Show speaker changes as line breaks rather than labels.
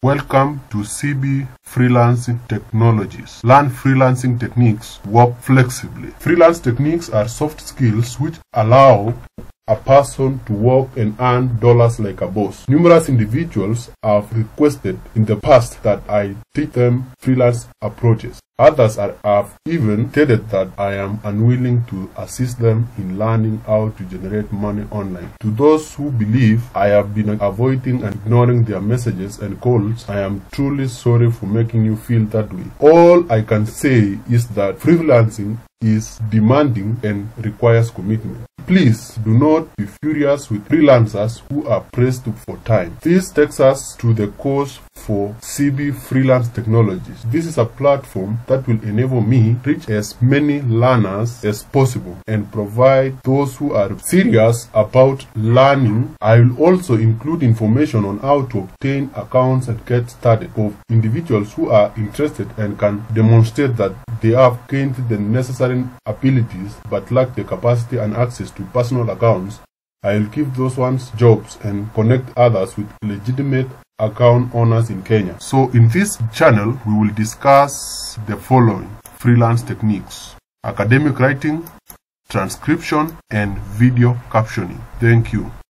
Welcome to CB Freelancing Technologies. Learn freelancing techniques, work flexibly. Freelance techniques are soft skills which allow a person to work and earn dollars like a boss. Numerous individuals have requested in the past that I teach them freelance approaches. Others have even stated that I am unwilling to assist them in learning how to generate money online. To those who believe I have been avoiding and ignoring their messages and calls, I am truly sorry for making you feel that way. All I can say is that freelancing is demanding and requires commitment. Please do not be furious with freelancers who are pressed for time. This takes us to the course for CB Freelance Technologies. This is a platform that will enable me reach as many learners as possible and provide those who are serious about learning. I will also include information on how to obtain accounts and get started of individuals who are interested and can demonstrate that they have gained the necessary abilities but lack the capacity and access to personal accounts. I will give those ones jobs and connect others with legitimate account owners in Kenya. So in this channel, we will discuss the following freelance techniques: academic writing, transcription, and video captioning. Thank you.